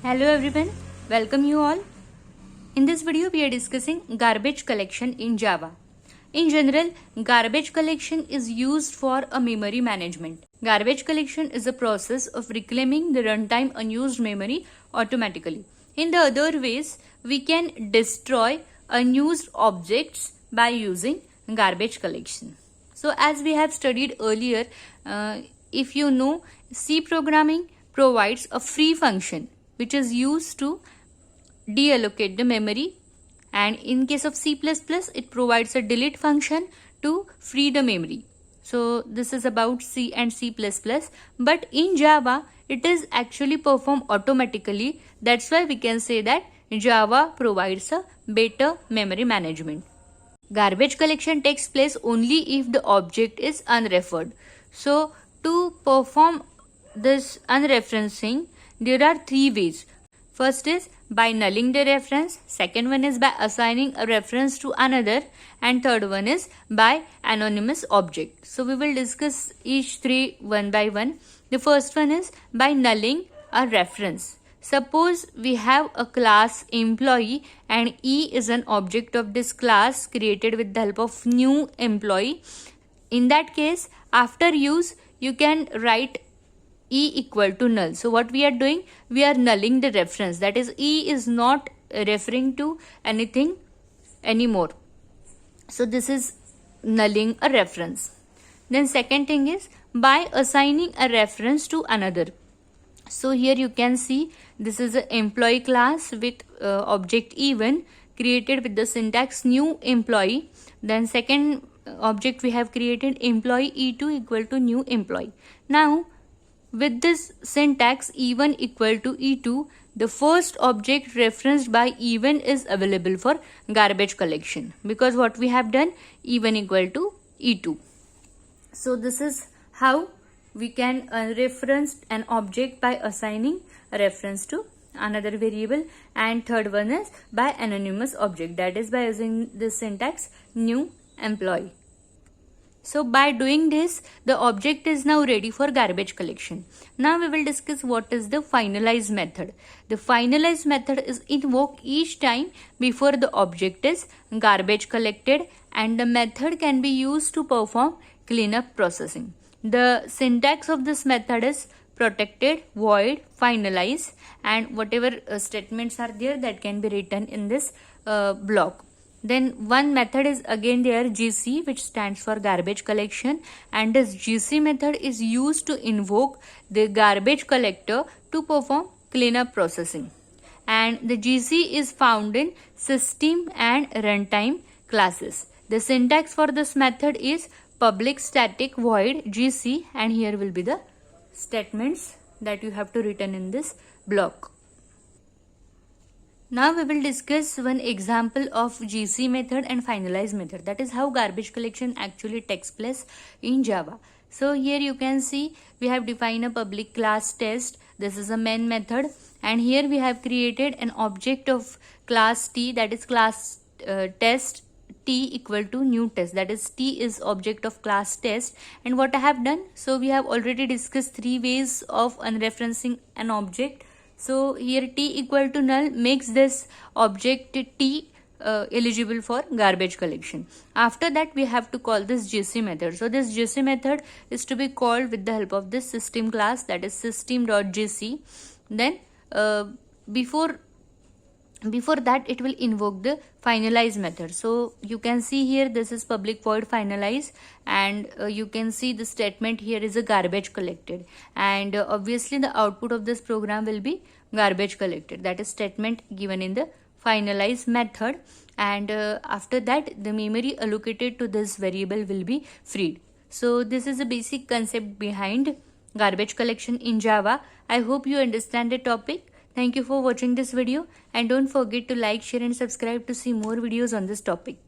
Hello everyone, welcome you all. In this video we are discussing garbage collection in Java. In general, garbage collection is used for a memory management. Garbage collection is a process of reclaiming the runtime unused memory automatically. In the other ways, we can destroy unused objects by using garbage collection. So as we have studied earlier, if you know, C programming provides a free function which is used to deallocate the memory, and in case of C++ it provides a delete function to free the memory. So this is about C and C++, but in Java it is actually performed automatically. That's why we can say that Java provides a better memory management. Garbage collection takes place only if the object is unreferred. So to perform this unreferencing, there are three ways. First is by nulling the reference, second one is by assigning a reference to another, and third one is by anonymous object. So we will discuss each three one by one. The first one is by nulling a reference. Suppose we have a class employee and E is an object of this class created with the help of new employee. In that case, after use, you can write E equal to null. So what we are doing, we are nulling the reference. That is, E is not referring to anything anymore. So this is nulling a reference. Then second thing is by assigning a reference to another. So here you can see this is an employee class with object E1 created with the syntax new employee. Then second object we have created employee E2 equal to new employee. Now with this syntax E1 equal to E2, the first object referenced by E1 is available for garbage collection, because what we have done, E1 equal to E2. So this is how we can reference an object by assigning a reference to another variable, and third one is by anonymous object, that is by using this syntax new employee. So by doing this, the object is now ready for garbage collection. Now we will discuss what is the finalize method. The finalize method is invoked each time before the object is garbage collected, and the method can be used to perform cleanup processing. The syntax of this method is protected, void, finalize, and whatever statements are there that can be written in this block. Then one method is again there, GC, which stands for garbage collection, and this GC method is used to invoke the garbage collector to perform cleanup processing. And the GC is found in system and runtime classes. The syntax for this method is public static void GC, and here will be the statements that you have to written in this block. Now we will discuss one example of GC method and finalize method. That is how garbage collection actually takes place in Java. So here you can see we have defined a public class test. This is a main method, and here we have created an object of class T, that is class test T equal to new test, that is T is object of class test. And what I have done, so we have already discussed three ways of unreferencing an object. So here T equal to null makes this object T eligible for garbage collection. After that we have to call this GC method. So this GC method is to be called with the help of this system class, that is system.gc. Then before that it will invoke the finalize method. So you can see here this is public void finalize, and you can see the statement here is a garbage collected, and obviously the output of this program will be garbage collected, that is statement given in the finalize method. And after that the memory allocated to this variable will be freed. So this is a basic concept behind garbage collection in Java. I hope you understand the topic. Thank you for watching this video, and don't forget to like, share and subscribe to see more videos on this topic.